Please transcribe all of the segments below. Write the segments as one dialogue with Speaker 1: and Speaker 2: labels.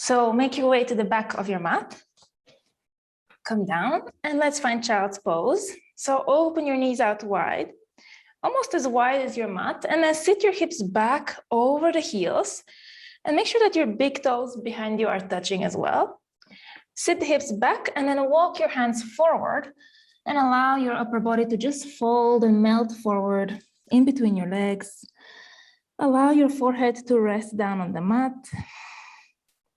Speaker 1: So make your way to the back of your mat. Come down and let's find child's pose. So open your knees out wide, almost as wide as your mat, and then sit your hips back over the heels and make sure that your big toes behind you are touching as well. Sit the hips back and then walk your hands forward and allow your upper body to just fold and melt forward in between your legs. Allow your forehead to rest down on the mat.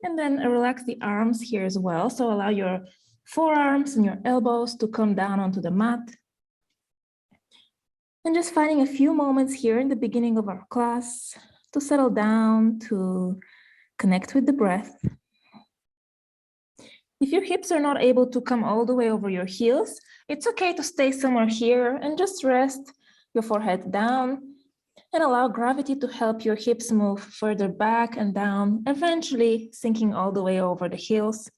Speaker 1: And then relax the arms here as well. So allow your forearms and your elbows to come down onto the mat. And just finding a few moments here in the beginning of our class to settle down, to connect with the breath. If your hips are not able to come all the way over your heels, it's okay to stay somewhere here and just rest your forehead down and allow gravity to help your hips move further back and down, eventually sinking all the way over the heels.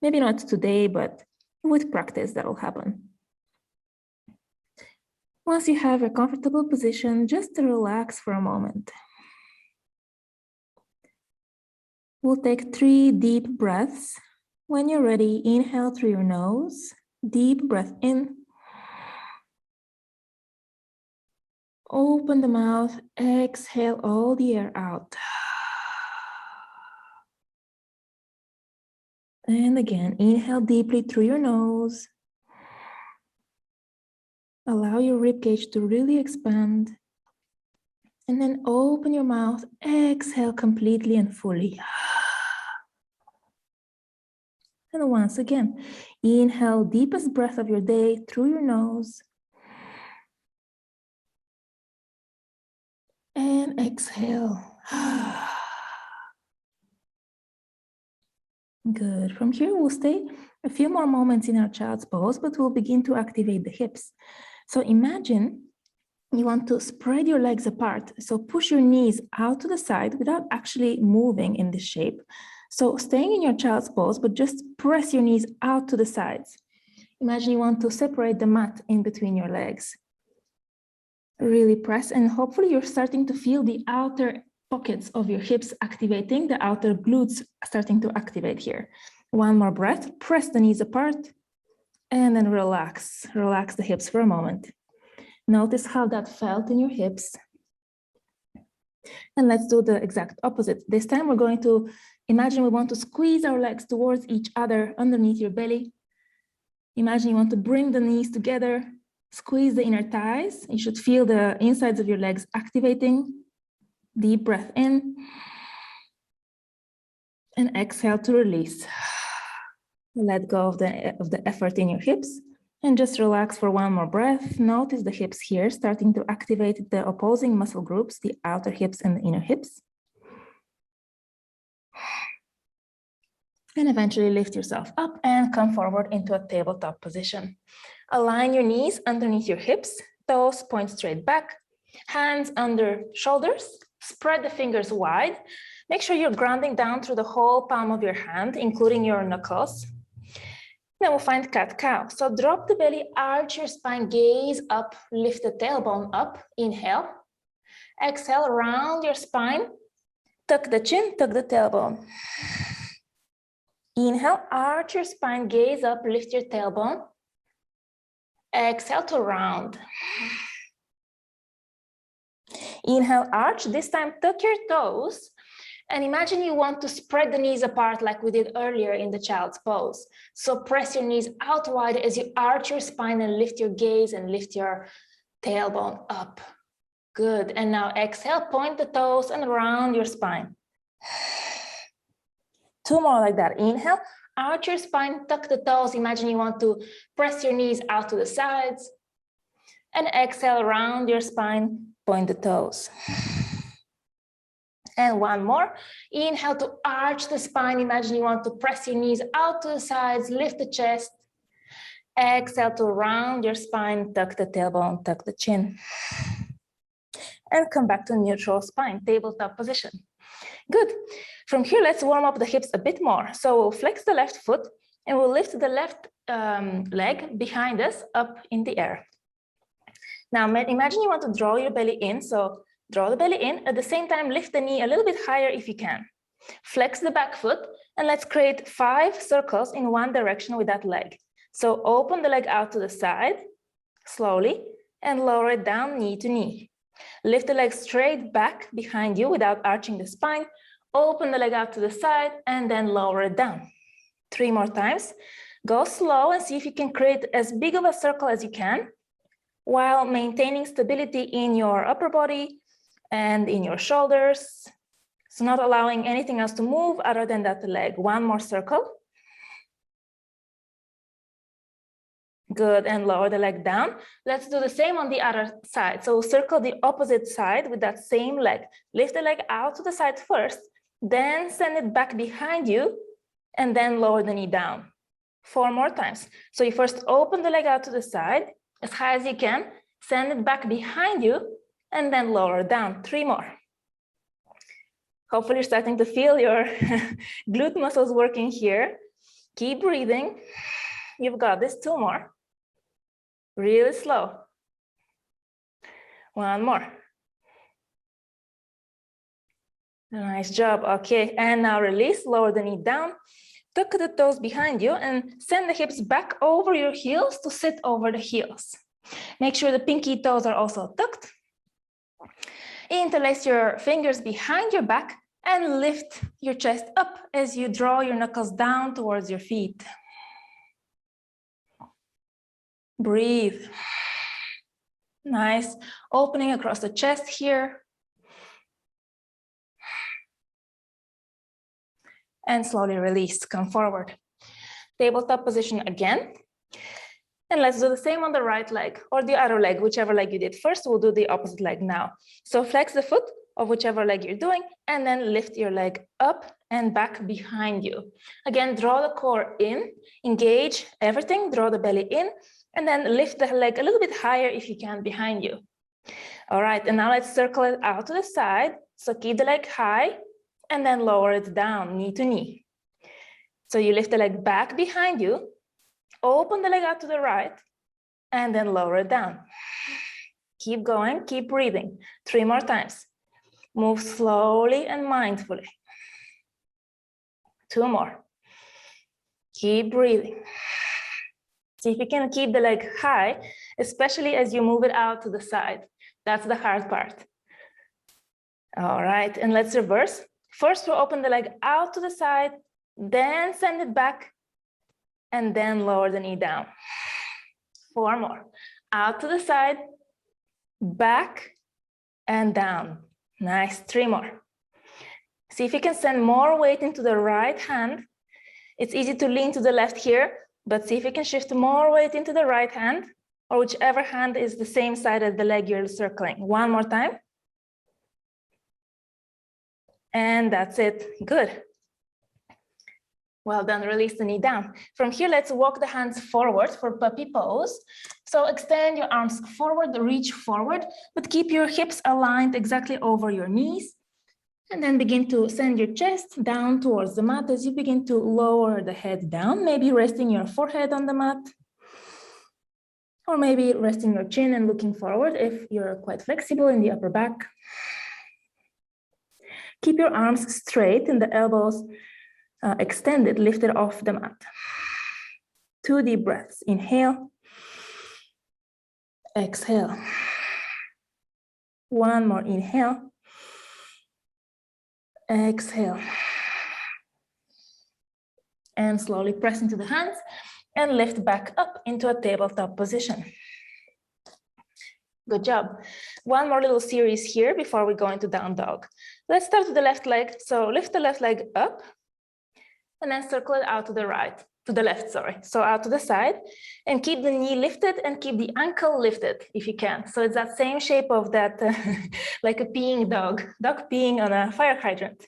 Speaker 1: Maybe not today, but with practice that will happen. Once you have a comfortable position, just relax for a moment. We'll take 3 deep breaths. When you're ready, inhale through your nose, deep breath in. Open the mouth, exhale all the air out. And again, inhale deeply through your nose. Allow your rib cage to really expand. And then open your mouth, exhale completely and fully. And once again, inhale deepest breath of your day through your nose. And exhale. Good. From here, we'll stay a few more moments in our child's pose, but we'll begin to activate the hips. So imagine you want to spread your legs apart. So push your knees out to the side without actually moving in this shape. So staying in your child's pose, but just press your knees out to the sides. Imagine you want to separate the mat in between your legs. Really press, and hopefully you're starting to feel the outer pockets of your hips activating, the outer glutes starting to activate here. One more breath, press the knees apart, and then relax. Relax the hips for a moment. Notice how that felt in your hips. And let's do the exact opposite. This time we're going to imagine we want to squeeze our legs towards each other underneath your belly. Imagine you want to bring the knees together, squeeze the inner thighs. You should feel the insides of your legs activating. Deep breath in. And exhale to release. Let go of the effort in your hips. And just relax for one more breath. Notice the hips here starting to activate the opposing muscle groups, the outer hips and the inner hips. And eventually lift yourself up and come forward into a tabletop position. Align your knees underneath your hips, toes point straight back, hands under shoulders, spread the fingers wide. Make sure you're grounding down through the whole palm of your hand, including your knuckles. Then we'll find cat-cow. So drop the belly, arch your spine, gaze up, lift the tailbone up, inhale. Exhale, round your spine, tuck the chin, tuck the tailbone. Inhale, arch your spine, gaze up, lift your tailbone. Exhale to round. Inhale, arch. This time, tuck your toes. And imagine you want to spread the knees apart like we did earlier in the child's pose. So press your knees out wide as you arch your spine and lift your gaze and lift your tailbone up. Good. And now exhale, point the toes and round your spine. 2 more like that. Inhale, arch your spine, tuck the toes. Imagine you want to press your knees out to the sides. And exhale, round your spine, point the toes. And one more. Inhale to arch the spine. Imagine you want to press your knees out to the sides, lift the chest. Exhale to round your spine, tuck the tailbone, tuck the chin. And come back to neutral spine, tabletop position. Good. From here, let's warm up the hips a bit more. So we'll flex the left foot and we'll lift the left leg behind us up in the air. Now, imagine you want to draw your belly in. So draw the belly in. At the same time, lift the knee a little bit higher if you can. Flex the back foot and let's create 5 circles in one direction with that leg. So open the leg out to the side, slowly, and lower it down knee to knee. Lift the leg straight back behind you without arching the spine. Open the leg out to the side and then lower it down. 3 more times. Go slow and see if you can create as big of a circle as you can while maintaining stability in your upper body and in your shoulders. So not allowing anything else to move other than that leg. 1 more circle. Good, and lower the leg down. Let's do the same on the other side. So circle the opposite side with that same leg. Lift the leg out to the side first, then send it back behind you, and then lower the knee down. 4 more times. So you first open the leg out to the side as high as you can, send it back behind you, and then lower it down. 3 more. Hopefully you're starting to feel your glute muscles working here. Keep breathing. You've got this. 2 more. Really slow. 1 more. Nice job. Okay, and now release, lower the knee down, tuck the toes behind you and send the hips back over your heels to sit over the heels. Make sure the pinky toes are also tucked. Interlace your fingers behind your back and lift your chest up as you draw your knuckles down towards your feet. Breathe. Nice. Opening across the chest here. And slowly release. Come forward. Tabletop position again. And let's do the same on the right leg or the other leg, whichever leg you did first. We'll do the opposite leg now. So flex the foot of whichever leg you're doing and then lift your leg up and back behind you. Again, draw the core in, engage everything, draw the belly in, and then lift the leg a little bit higher if you can behind you. All right, and now let's circle it out to the side. So keep the leg high and then lower it down, knee to knee. So you lift the leg back behind you, open the leg out to the right, and then lower it down. Keep going, keep breathing. 3 more times. Move slowly and mindfully. 2 more. Keep breathing. See if you can keep the leg high, especially as you move it out to the side. That's the hard part. All right, and let's reverse. First, we'll open the leg out to the side, then send it back, and then lower the knee down. 4 more. Out to the side, back, and down. Nice. 3 more. See if you can send more weight into the right hand. It's easy to lean to the left here, but see if you can shift more weight into the right hand or whichever hand is the same side as the leg you're circling. 1 more time. And that's it. Good. Well done. Release the knee down. From here, let's walk the hands forward for puppy pose. So extend your arms forward, reach forward, but keep your hips aligned exactly over your knees. And then begin to send your chest down towards the mat as you begin to lower the head down, maybe resting your forehead on the mat, or maybe resting your chin and looking forward if you're quite flexible in the upper back. Keep your arms straight and the elbows extended, lifted off the mat. 2 deep breaths. Inhale. Exhale. 1 more inhale. Exhale. And slowly press into the hands and lift back up into a tabletop position. Good job. 1 more little series here before we go into down dog. Let's start with the left leg. So lift the left leg up and then circle it out to the right, to the left, sorry. So out to the side and keep the knee lifted and keep the ankle lifted if you can. So it's that same shape of that, like a peeing dog peeing on a fire hydrant.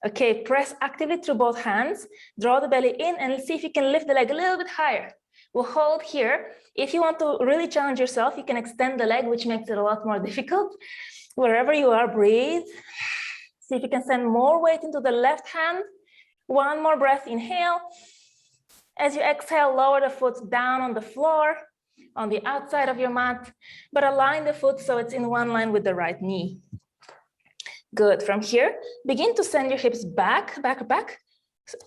Speaker 1: Okay, press actively through both hands, draw the belly in and see if you can lift the leg a little bit higher. We'll hold here. If you want to really challenge yourself, you can extend the leg, which makes it a lot more difficult. Wherever you are, breathe. See if you can send more weight into the left hand. 1 more breath, inhale. As you exhale, lower the foot down on the floor, on the outside of your mat, but align the foot so it's in one line with the right knee. Good. From here, begin to send your hips back, back, back.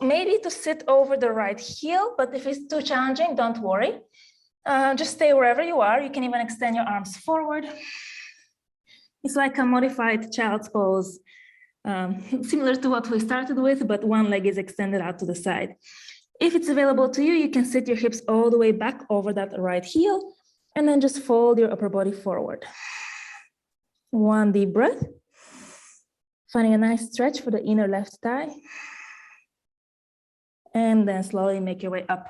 Speaker 1: Maybe to sit over the right heel, but if it's too challenging, don't worry. Just stay wherever you are. You can even extend your arms forward. It's like a modified child's pose, similar to what we started with, but one leg is extended out to the side. If it's available to you, you can sit your hips all the way back over that right heel, and then just fold your upper body forward. One deep breath. Finding a nice stretch for the inner left thigh. And then slowly make your way up.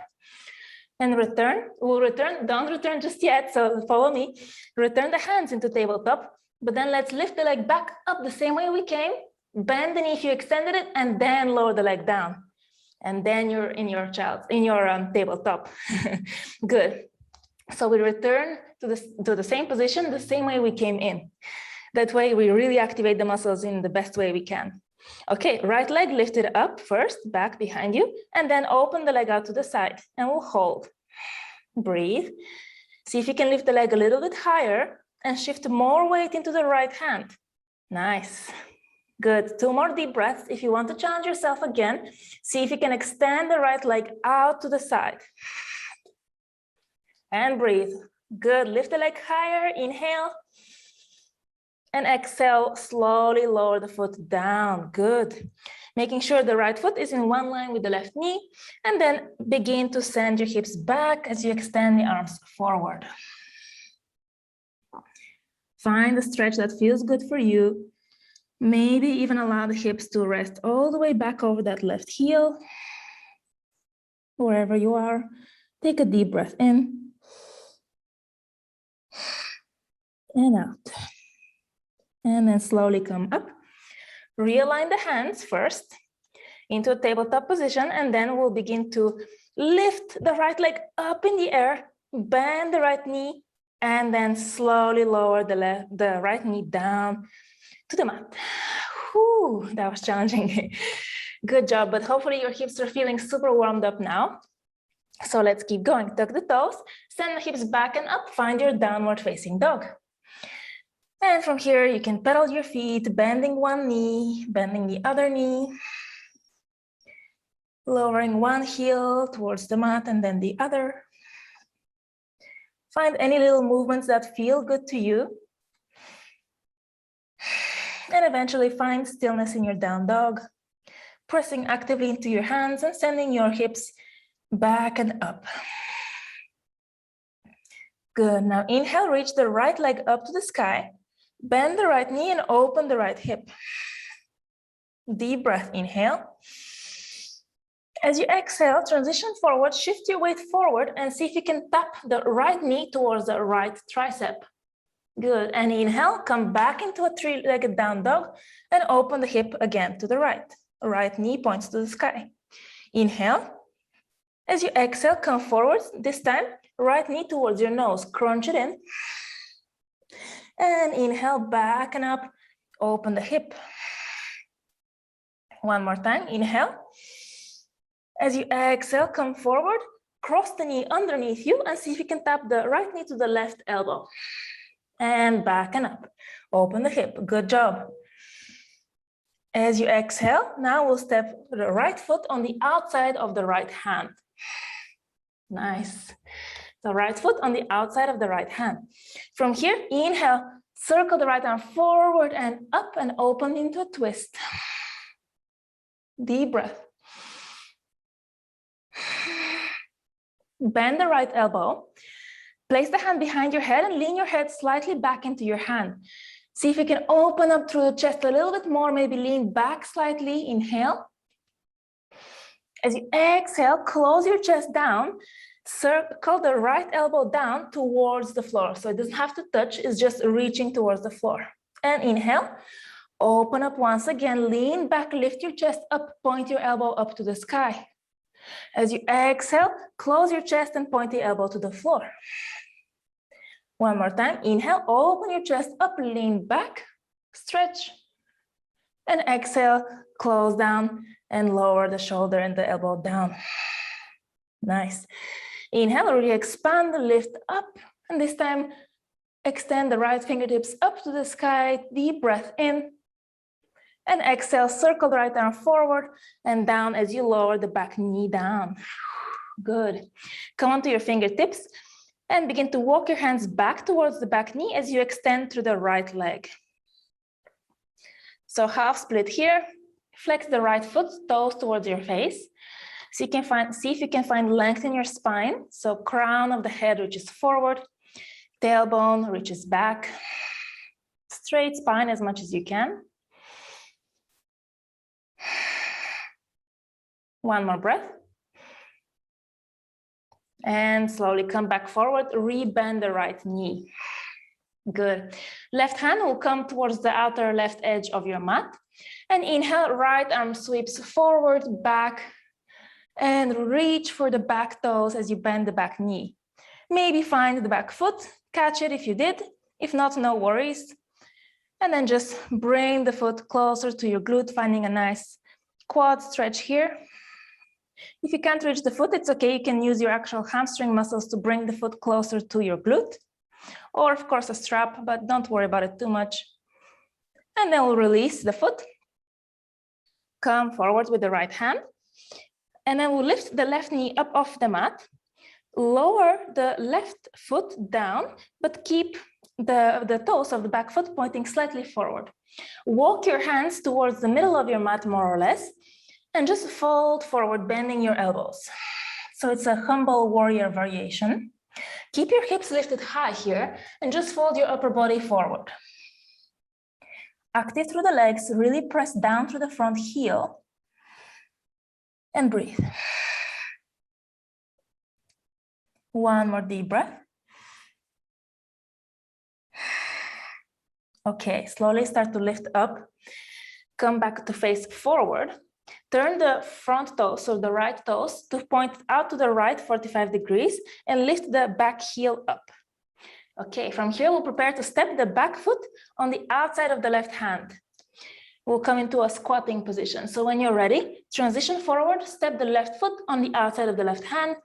Speaker 1: And return. We'll return. Don't return just yet, so follow me. Return the hands into tabletop, but then let's lift the leg back up the same way we came. Bend the knee if you extended it, and then lower the leg down. And then you're in your tabletop. Good. So we return to the same position, the same way we came in. That way we really activate the muscles in the best way we can. Okay, right leg lifted up first, back behind you, and then open the leg out to the side, and we'll hold. Breathe. See if you can lift the leg a little bit higher and shift more weight into the right hand. Nice. Good. 2 more deep breaths. If you want to challenge yourself again, see if you can extend the right leg out to the side. And breathe. Good. Lift the leg higher. Inhale. And exhale, slowly lower the foot down. Good. Making sure the right foot is in one line with the left knee, and then begin to send your hips back as you extend the arms forward. Find the stretch that feels good for you. Maybe even allow the hips to rest all the way back over that left heel. Wherever you are, take a deep breath in and out. And then slowly come up. Realign the hands first into a tabletop position, and then we'll begin to lift the right leg up in the air, bend the right knee, and then slowly lower the right knee down to the mat. Whew, that was challenging. Good job, but hopefully your hips are feeling super warmed up now. So let's keep going. Tuck the toes, send the hips back and up, find your downward facing dog. And from here, you can pedal your feet, bending one knee, bending the other knee, lowering one heel towards the mat and then the other. Find any little movements that feel good to you. And eventually find stillness in your down dog, pressing actively into your hands and sending your hips back and up. Good. Now inhale, reach the right leg up to the sky. Bend the right knee and open the right hip. Deep breath, inhale. As you exhale, transition forward, shift your weight forward and see if you can tap the right knee towards the right tricep. Good, and inhale, come back into a 3-legged down dog and open the hip again to the right. Right knee points to the sky. Inhale. As you exhale, come forward, this time, right knee towards your nose, crunch it in. And inhale, back and up, open the hip. One more time, inhale. As you exhale, come forward, cross the knee underneath you and see if you can tap the right knee to the left elbow. And back and up, open the hip, good job. As you exhale, now we'll step the right foot on the outside of the right hand. Nice. The right foot on the outside of the right hand. From here, inhale, circle the right arm forward and up and open into a twist. Deep breath. Bend the right elbow. Place the hand behind your head and lean your head slightly back into your hand. See if you can open up through the chest a little bit more, maybe lean back slightly, inhale. As you exhale, close your chest down. Circle the right elbow down towards the floor. So it doesn't have to touch, it's just reaching towards the floor. And inhale, open up once again, lean back, lift your chest up, point your elbow up to the sky. As you exhale, close your chest and point the elbow to the floor. One more time, inhale, open your chest up, lean back, stretch. And exhale, close down and lower the shoulder and the elbow down. Nice. Inhale, really expand, lift up, and this time extend the right fingertips up to the sky. Deep breath in And exhale, circle the right arm forward and down as you lower the back knee down. Good. Come onto your fingertips and begin to walk your hands back towards the back knee as you extend through the right leg. So half split here. Flex the right foot, toes towards your face. So you can see if you can find length in your spine. So crown of the head reaches forward, tailbone reaches back. Straight spine as much as you can. One more breath. And slowly come back forward, re-bend the right knee. Good. Left hand will come towards the outer left edge of your mat. And inhale, right arm sweeps forward, back, and reach for the back toes as you bend the back knee. Maybe find the back foot, catch it if you did. If not, no worries. And then just bring the foot closer to your glute, finding a nice quad stretch here. If you can't reach the foot, it's okay. You can use your actual hamstring muscles to bring the foot closer to your glute, or of course a strap, but don't worry about it too much. And then we'll release the foot. Come forward with the right hand. And then we'll lift the left knee up off the mat. Lower the left foot down, but keep the toes of the back foot pointing slightly forward. Walk your hands towards the middle of your mat, more or less, and just fold forward, bending your elbows. So it's a humble warrior variation. Keep your hips lifted high here and just fold your upper body forward. Active through the legs, really press down through the front heel and breathe. One more deep breath. Okay, slowly start to lift up. Come back to face forward. Turn the front toes, so the right toes, to point out to the right 45 degrees and lift the back heel up. Okay, from here we'll prepare to step the back foot on the outside of the left hand. We'll come into a squatting position. So when you're ready, transition forward, step the left foot on the outside of the left hand,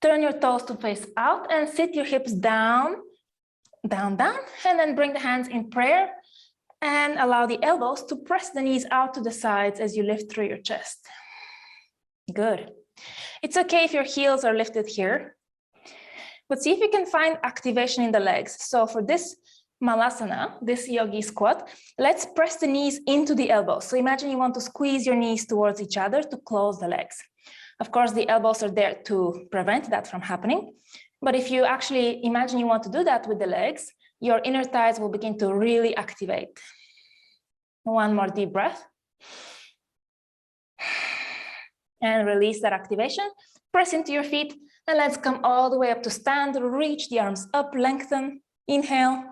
Speaker 1: turn your toes to face out and sit your hips down, down, down, and then bring the hands in prayer and allow the elbows to press the knees out to the sides as you lift through your chest. Good. It's okay if your heels are lifted here, but see if you can find activation in the legs. So for this malasana, this yogi squat, let's press the knees into the elbows. So imagine you want to squeeze your knees towards each other to close the legs. Of course, the elbows are there to prevent that from happening. But if you actually imagine you want to do that with the legs, your inner thighs will begin to really activate. One more deep breath. And release that activation. Press into your feet and let's come all the way up to stand. Reach the arms up, lengthen. Inhale.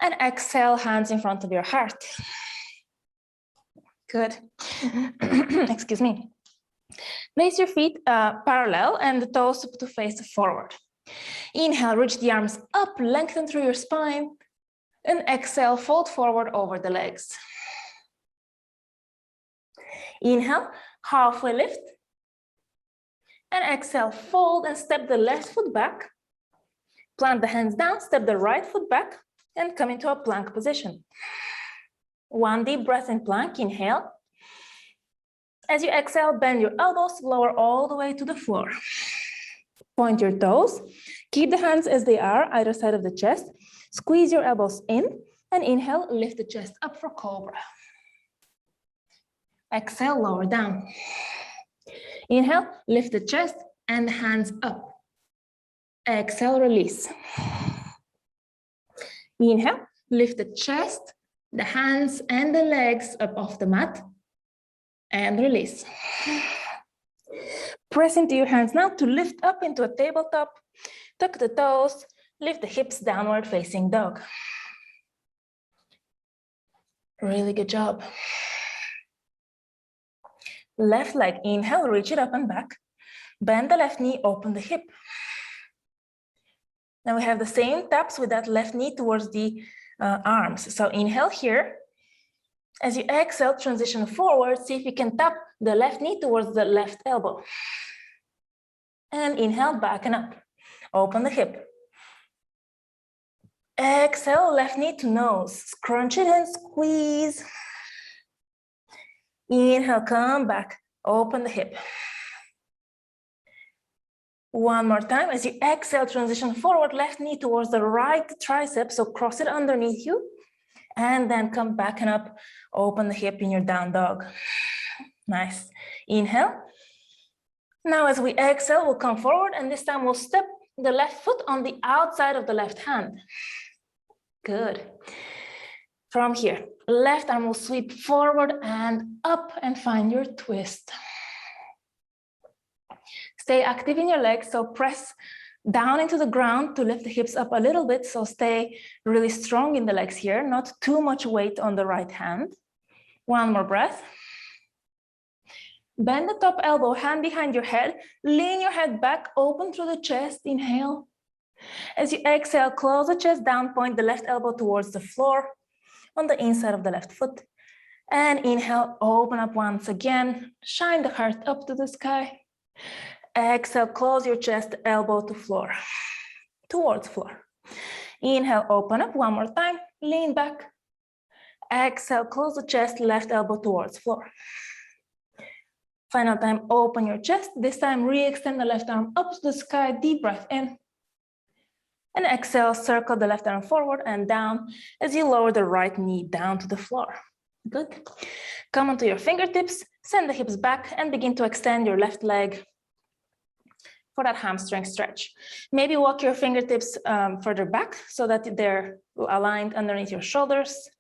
Speaker 1: And exhale, hands in front of your heart. Good. Excuse me. Place your feet parallel and the toes to face forward. Inhale, reach the arms up, lengthen through your spine, and exhale, fold forward over the legs. Inhale, halfway lift, and exhale, fold and step the left foot back. Plant the hands down, step the right foot back, and come into a plank position. One deep breath in plank, inhale. As you exhale, bend your elbows, lower all the way to the floor. Point your toes, keep the hands as they are, either side of the chest. Squeeze your elbows in, and inhale, lift the chest up for cobra. Exhale, lower down. Inhale, lift the chest and the hands up. Exhale, release. Inhale, lift the chest, the hands and the legs up off the mat. And release. Press into your hands now to lift up into a tabletop. Tuck the toes, lift the hips downward facing dog. Really good job. Left leg, inhale, reach it up and back. Bend the left knee, open the hip. Now we have the same taps with that left knee towards the arms. So inhale here. As you exhale, transition forward, see if you can tap the left knee towards the left elbow. And inhale, back and up. Open the hip. Exhale, left knee to nose. Scrunch it and squeeze. Inhale, come back, open the hip. One more time. As you exhale, transition forward, left knee towards the right tricep, so cross it underneath you, and then come back and up, open the hip in your down dog. Nice. Inhale. Now as we exhale, we'll come forward, and this time we'll step the left foot on the outside of the left hand. Good. From here, left arm will sweep forward and up and find your twist. Stay active in your legs, so press down into the ground to lift the hips up a little bit, so stay really strong in the legs here, not too much weight on the right hand. One more breath. Bend the top elbow, hand behind your head, lean your head back, open through the chest, inhale. As you exhale, close the chest down, point the left elbow towards the floor on the inside of the left foot. And inhale, open up once again, shine the heart up to the sky. Exhale, close your chest, elbow to floor, towards floor. Inhale, open up one more time, lean back. Exhale, close the chest, left elbow towards floor. Final time, open your chest. This time, re-extend the left arm up to the sky, deep breath in. And exhale, circle the left arm forward and down as you lower the right knee down to the floor. Good. Come onto your fingertips, send the hips back and begin to extend your left leg for that hamstring stretch. Maybe walk your fingertips further back so that they're aligned underneath your shoulders.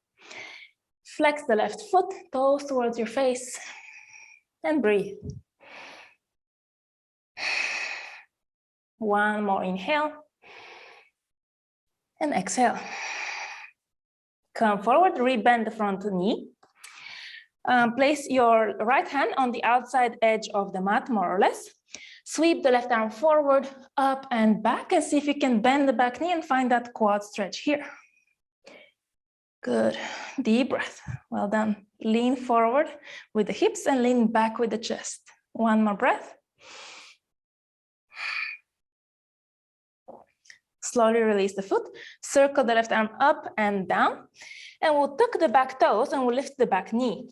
Speaker 1: Flex the left foot, toes towards your face, and breathe. One more inhale. And exhale. Come forward, rebend the front knee. Place your right hand on the outside edge of the mat, more or less. Sweep the left arm forward, up and back, and see if you can bend the back knee and find that quad stretch here. Good. Deep breath. Well done. Lean forward with the hips and lean back with the chest. One more breath. Slowly release the foot, circle the left arm up and down, and we'll tuck the back toes and we'll lift the back knee.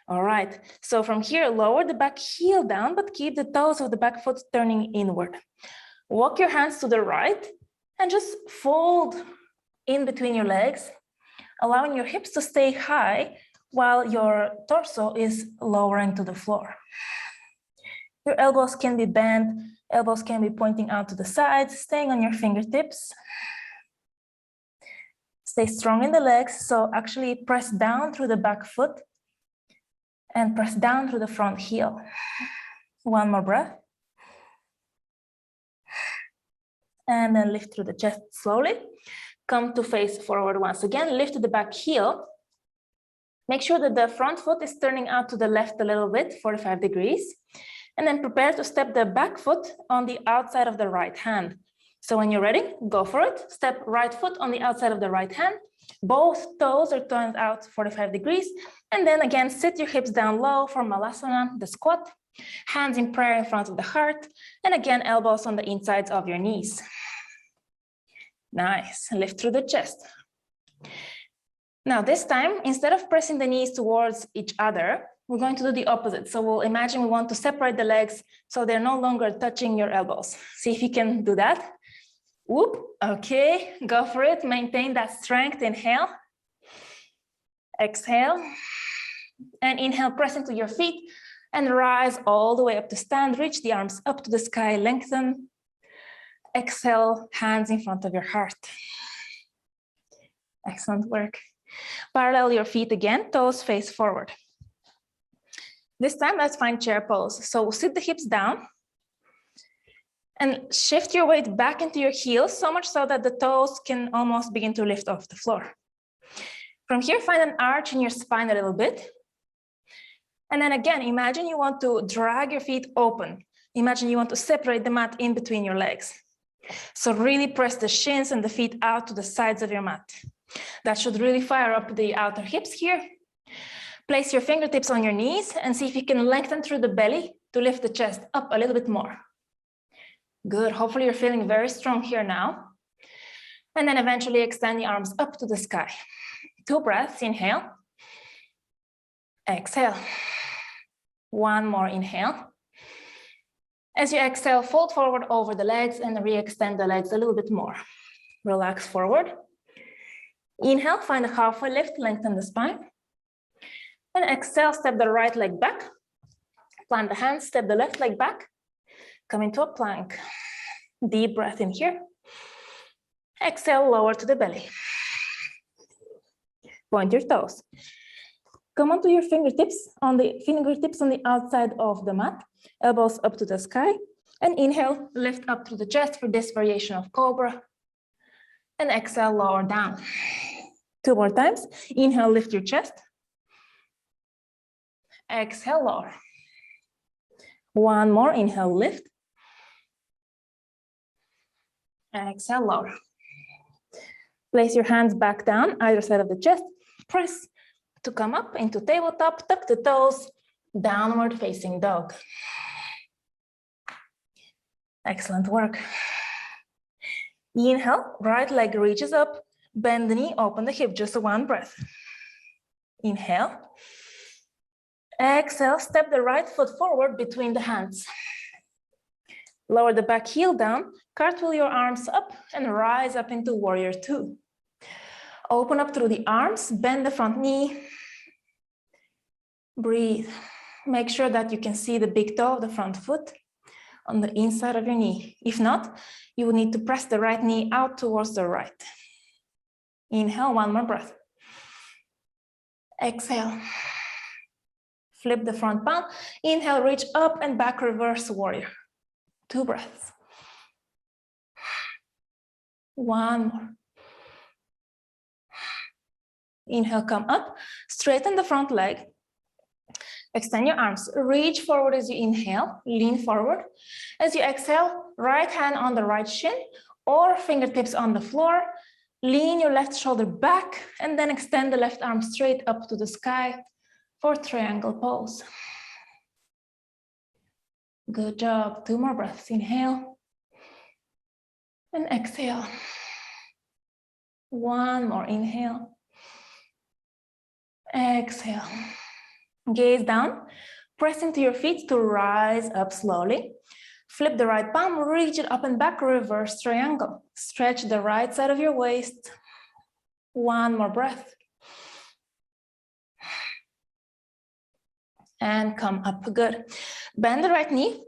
Speaker 1: All right, so from here, lower the back heel down, but keep the toes of the back foot turning inward. Walk your hands to the right and just fold in between your legs, allowing your hips to stay high while your torso is lowering to the floor. Your elbows can be bent, elbows can be pointing out to the sides, staying on your fingertips. Stay strong in the legs, so actually press down through the back foot and press down through the front heel. One more breath. And then lift through the chest slowly. Come to face forward once again, lift the back heel. Make sure that the front foot is turning out to the left a little bit, 45 degrees. And then prepare to step the back foot on the outside of the right hand. So when you're ready, go for it. Step right foot on the outside of the right hand. Both toes are turned out 45 degrees. And then again, sit your hips down low for Malasana, the squat. Hands in prayer in front of the heart. And again, elbows on the insides of your knees. Nice. Lift through the chest. Now this time, instead of pressing the knees towards each other, we're going to do the opposite. So we'll imagine we want to separate the legs so they're no longer touching your elbows. See if you can do that. Whoop. Okay, go for it. Maintain that strength. Inhale. Exhale. And inhale, press into your feet and rise all the way up to stand. Reach the arms up to the sky, lengthen. Exhale, hands in front of your heart. Excellent work. Parallel your feet again, toes face forward. This time, let's find chair pose. So sit the hips down and shift your weight back into your heels, so much so that the toes can almost begin to lift off the floor. From here, find an arch in your spine a little bit. And then again, imagine you want to drag your feet open. Imagine you want to separate the mat in between your legs. So really press the shins and the feet out to the sides of your mat. That should really fire up the outer hips here. Place your fingertips on your knees and see if you can lengthen through the belly to lift the chest up a little bit more. Good. Hopefully you're feeling very strong here now. And then eventually extend the arms up to the sky. 2 breaths. Inhale. Exhale. One more inhale. As you exhale, fold forward over the legs and re-extend the legs a little bit more. Relax forward. Inhale, find a halfway lift, lengthen the spine. And exhale, step the right leg back. Plant the hands, step the left leg back. Come into a plank. Deep breath in here. Exhale, lower to the belly. Point your toes. Come onto your fingertips on the outside of the mat. Elbows up to the sky. And inhale, lift up through the chest for this variation of cobra. And exhale, lower down. 2 more times. Inhale, lift your chest. Exhale, lower. One more. Inhale, lift. Exhale, lower. Place your hands back down, either side of the chest. Press to come up into tabletop. Tuck the toes. Downward facing dog. Excellent work. Inhale, right leg reaches up. Bend the knee, open the hip, just one breath. Inhale. Exhale, step the right foot forward between the hands. Lower the back heel down, cartwheel your arms up and rise up into warrior two. Open up through the arms, bend the front knee. Breathe. Make sure that you can see the big toe of the front foot on the inside of your knee. If not, you will need to press the right knee out towards the right. Inhale, one more breath. Exhale. Flip the front palm. Inhale, reach up and back, reverse warrior. 2 breaths. One more. Inhale, come up. Straighten the front leg. Extend your arms. Reach forward as you inhale. Lean forward. As you exhale, right hand on the right shin or fingertips on the floor. Lean your left shoulder back and then extend the left arm straight up to the sky for triangle pose. Good job. 2 more breaths. Inhale and exhale. One more. Inhale. Exhale. Gaze down. Press into your feet to rise up slowly. Flip the right palm, reach it up and back, reverse triangle. Stretch the right side of your waist. One more breath. And come up, good. Bend the right knee.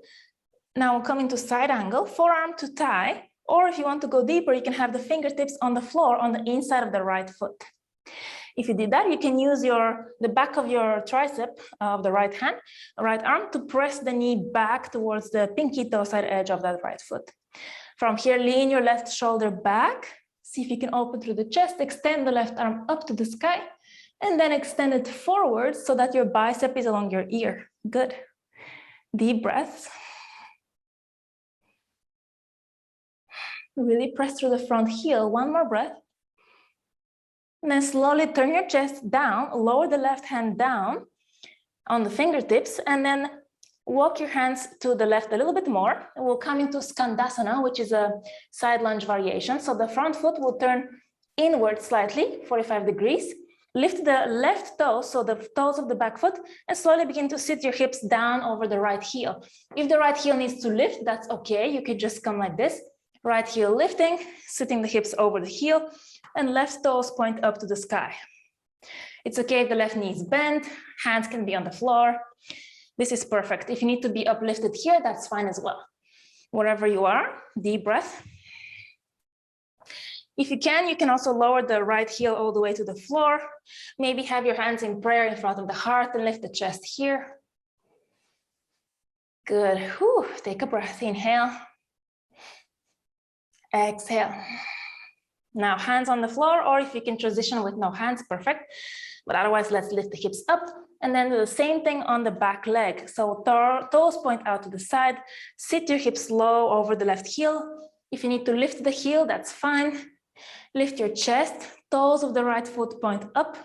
Speaker 1: Now come into side angle, forearm to thigh, or if you want to go deeper, you can have the fingertips on the floor on the inside of the right foot. If you did that, you can use the back of your tricep of the right hand, right arm to press the knee back towards the pinky toe side edge of that right foot. From here, lean your left shoulder back. See if you can open through the chest, extend the left arm up to the sky, and then extend it forward so that your bicep is along your ear. Good. Deep breaths. Really press through the front heel. One more breath. And then slowly turn your chest down, lower the left hand down on the fingertips, and then walk your hands to the left a little bit more. And we'll come into Skandasana, which is a side lunge variation. So the front foot will turn inward slightly, 45 degrees. Lift the left toe, so the toes of the back foot, and slowly begin to sit your hips down over the right heel. If the right heel needs to lift, that's okay. You could just come like this. Right heel lifting, sitting the hips over the heel, and left toes point up to the sky. It's okay if the left knee is bent, hands can be on the floor. This is perfect. If you need to be uplifted here, that's fine as well. Wherever you are, deep breath. If you can also lower the right heel all the way to the floor. Maybe have your hands in prayer in front of the heart and lift the chest here. Good. Whew. Take a breath. Inhale. Exhale. Now hands on the floor, or if you can transition with no hands, perfect. But otherwise, let's lift the hips up and then do the same thing on the back leg. So toes point out to the side, sit your hips low over the left heel. If you need to lift the heel, that's fine. Lift your chest, toes of the right foot point up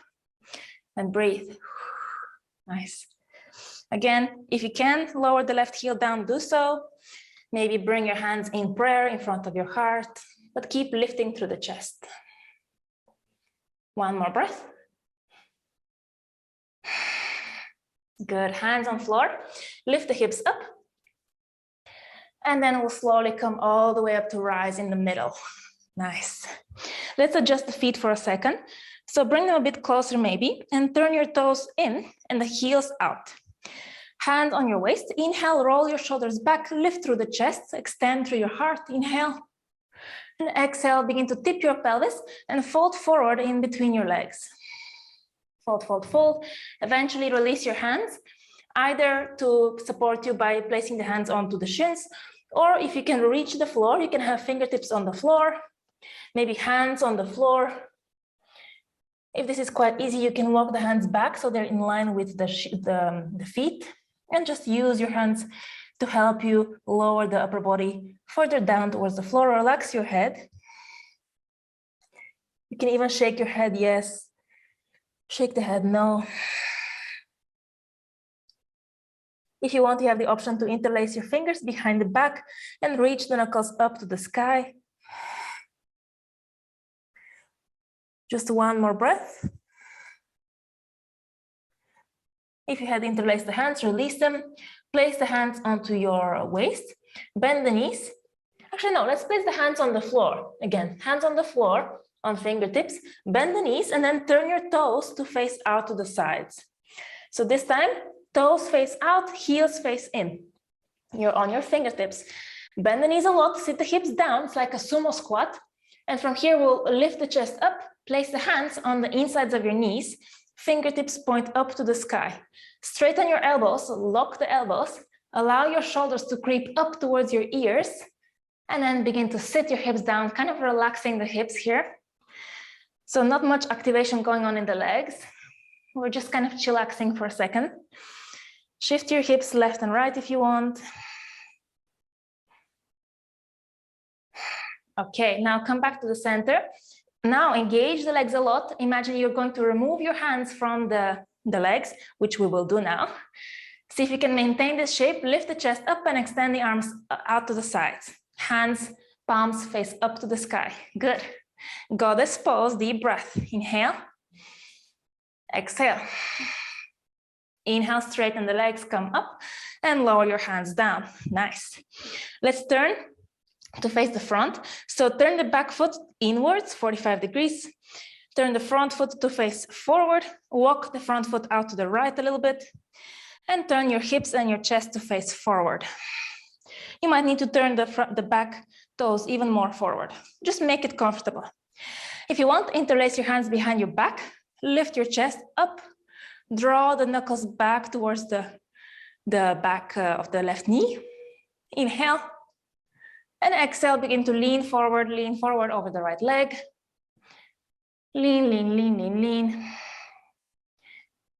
Speaker 1: and breathe. Nice. Again, if you can lower the left heel down, do so. Maybe bring your hands in prayer in front of your heart, but keep lifting through the chest. One more breath. Good, hands on floor. Lift the hips up. And then we'll slowly come all the way up to rise in the middle. Nice. Let's adjust the feet for a second. So bring them a bit closer maybe, and turn your toes in and the heels out. Hand on your waist. Inhale, roll your shoulders back, lift through the chest, extend through your heart. Inhale. And exhale, begin to tip your pelvis and fold forward in between your legs. Fold, fold, fold. Eventually release your hands, either to support you by placing the hands onto the shins, or if you can reach the floor, you can have fingertips on the floor, maybe hands on the floor. If this is quite easy, you can walk the hands back so they're in line with the feet, and just use your hands to help you lower the upper body further down towards the floor. Relax your head. You can even shake your head, yes. Shake the head, no. If you want, you have the option to interlace your fingers behind the back and reach the knuckles up to the sky. Just one more breath. If you had interlaced the hands, release them. Place the hands onto your waist. Bend the knees. Actually, no, let's place the hands on the floor. Again, hands on the floor, on fingertips. Bend the knees and then turn your toes to face out to the sides. So this time, toes face out, heels face in. You're on your fingertips. Bend the knees a lot, sit the hips down. It's like a sumo squat. And from here, we'll lift the chest up, place the hands on the insides of your knees. Fingertips point up to the sky. Straighten your elbows, lock the elbows. Allow your shoulders to creep up towards your ears. And then begin to sit your hips down, kind of relaxing the hips here. So not much activation going on in the legs. We're just kind of chillaxing for a second. Shift your hips left and right if you want. Okay, now come back to the center. Now engage the legs a lot. Imagine you're going to remove your hands from the legs, which we will do now. See if you can maintain this shape. Lift the chest up and extend the arms out to the sides. Hands, palms face up to the sky. Good. Goddess pose, deep breath. Inhale. Exhale. Inhale, straighten the legs, come up and lower your hands down. Nice. Let's turn to face the front. So turn the back foot inwards, 45 degrees. Turn the front foot to face forward. Walk the front foot out to the right a little bit. And turn your hips and your chest to face forward. You might need to turn the back toes even more forward. Just make it comfortable. If you want, interlace your hands behind your back. Lift your chest up. Draw the knuckles back towards the back of the left knee. Inhale. And exhale, begin to lean forward over the right leg. Lean, lean, lean, lean, lean.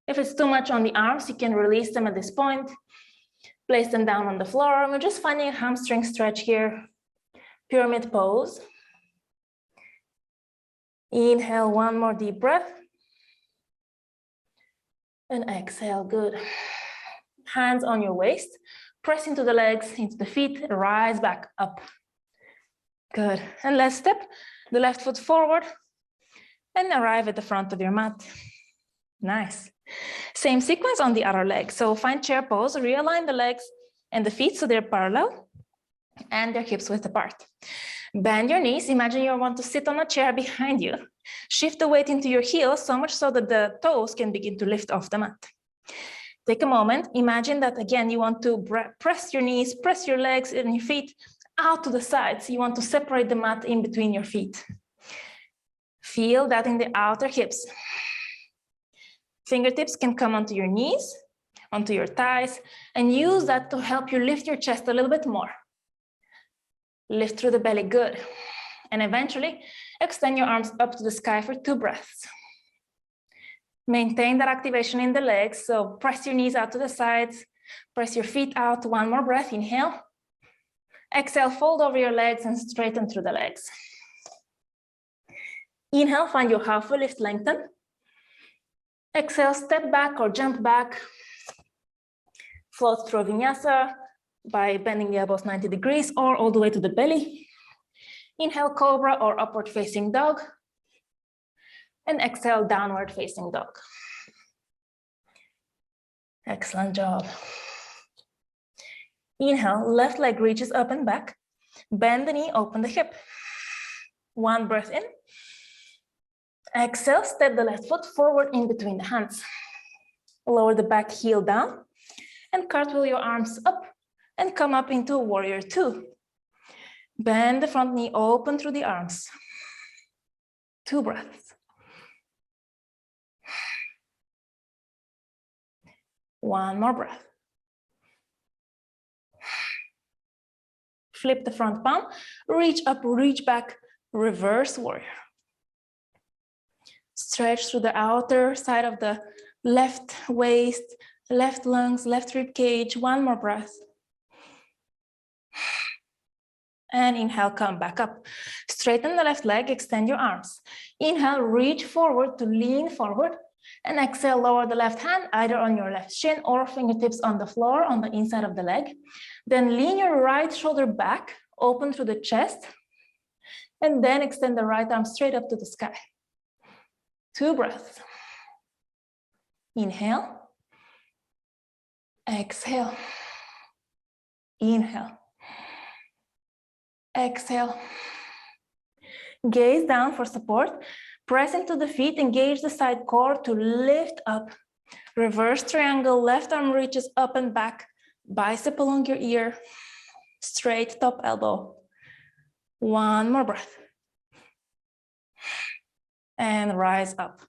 Speaker 1: If it's too much on the arms, you can release them at this point. Place them down on the floor. We're just finding a hamstring stretch here. Pyramid pose. Inhale, one more deep breath. And exhale, good. Hands on your waist. Press into the legs, into the feet, rise back up. Good. And last step, the left foot forward and arrive at the front of your mat. Nice. Same sequence on the other leg. So find chair pose, realign the legs and the feet so they're parallel and their hips width apart. Bend your knees. Imagine you want to sit on a chair behind you. Shift the weight into your heels so much so that the toes can begin to lift off the mat. Take a moment. Imagine that again, you want to press your knees, press your legs and your feet out to the sides. You want to separate the mat in between your feet. Feel that in the outer hips. Fingertips can come onto your knees, onto your thighs, and use that to help you lift your chest a little bit more. Lift through the belly, good. And eventually, extend your arms up to the sky for 2 breaths. Maintain that activation in the legs, so press your knees out to the sides, press your feet out, 1 more breath, inhale. Exhale, fold over your legs and straighten through the legs. Inhale, find your halfway lift, lengthen. Exhale, step back or jump back. Float through vinyasa by bending the elbows 90 degrees or all the way to the belly. Inhale, cobra or upward facing dog. And exhale, downward facing dog. Excellent job. Inhale, left leg reaches up and back. Bend the knee, open the hip. One breath in. Exhale, step the left foot forward in between the hands. Lower the back heel down and cartwheel your arms up and come up into warrior two. Bend the front knee, open through the arms. 2 breaths. One more breath. Flip the front palm, reach up, reach back, reverse warrior. Stretch through the outer side of the left waist, left lungs, left rib cage. One more breath. And inhale, come back up. Straighten the left leg, extend your arms. Inhale, reach forward to lean forward. And exhale, lower the left hand, either on your left shin or fingertips on the floor, on the inside of the leg. Then lean your right shoulder back, open through the chest. And then extend the right arm straight up to the sky. 2 breaths. Inhale. Exhale. Inhale. Exhale. Gaze down for support. Press into the feet, engage the side core to lift up. Reverse triangle, left arm reaches up and back. Bicep along your ear. Straight top elbow. One more breath. And rise up.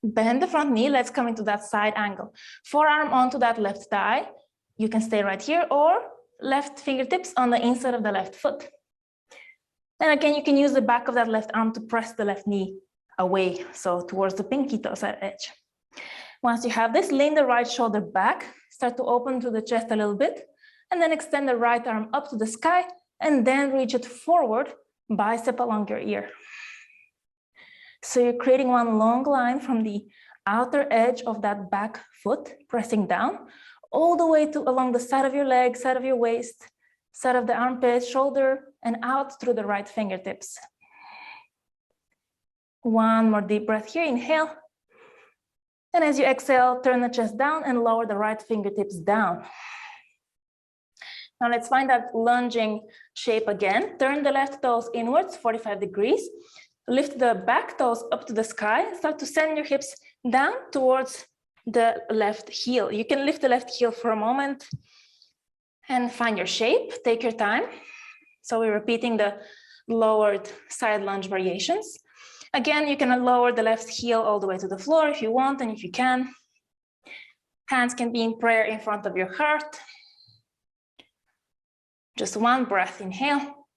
Speaker 1: Bend the front knee. Let's come into that side angle. Forearm onto that left thigh. You can stay right here, or left fingertips on the inside of the left foot. And again, you can use the back of that left arm to press the left knee away, so towards the pinky toe side edge. Once you have this, lean the right shoulder back, start to open to the chest a little bit, and then extend the right arm up to the sky, and then reach it forward, bicep along your ear. So you're creating one long line from the outer edge of that back foot, pressing down, all the way to along the side of your leg, side of your waist, side of the armpit, shoulder, and out through the right fingertips. One more deep breath here, inhale. And as you exhale, turn the chest down and lower the right fingertips down. Now let's find that lunging shape again. Turn the left toes inwards, 45 degrees. Lift the back toes up to the sky. Start to send your hips down towards the left heel. You can lift the left heel for a moment and find your shape. Take your time. So we're repeating the lowered side lunge variations. Again, you can lower the left heel all the way to the floor if you want and if you can. Hands can be in prayer in front of your heart. Just one breath, inhale.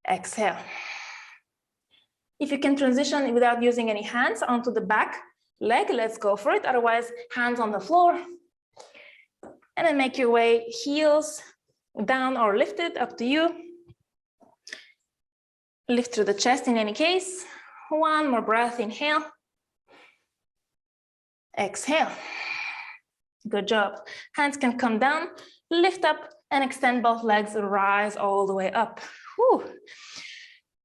Speaker 1: Exhale. If you can transition without using any hands onto the back leg, let's go for it. Otherwise, hands on the floor. And then make your way, heels down or lifted, up to you. Lift through the chest in any case. One more breath, inhale. Exhale. Good job. Hands can come down, lift up, and extend both legs, rise all the way up. Whew.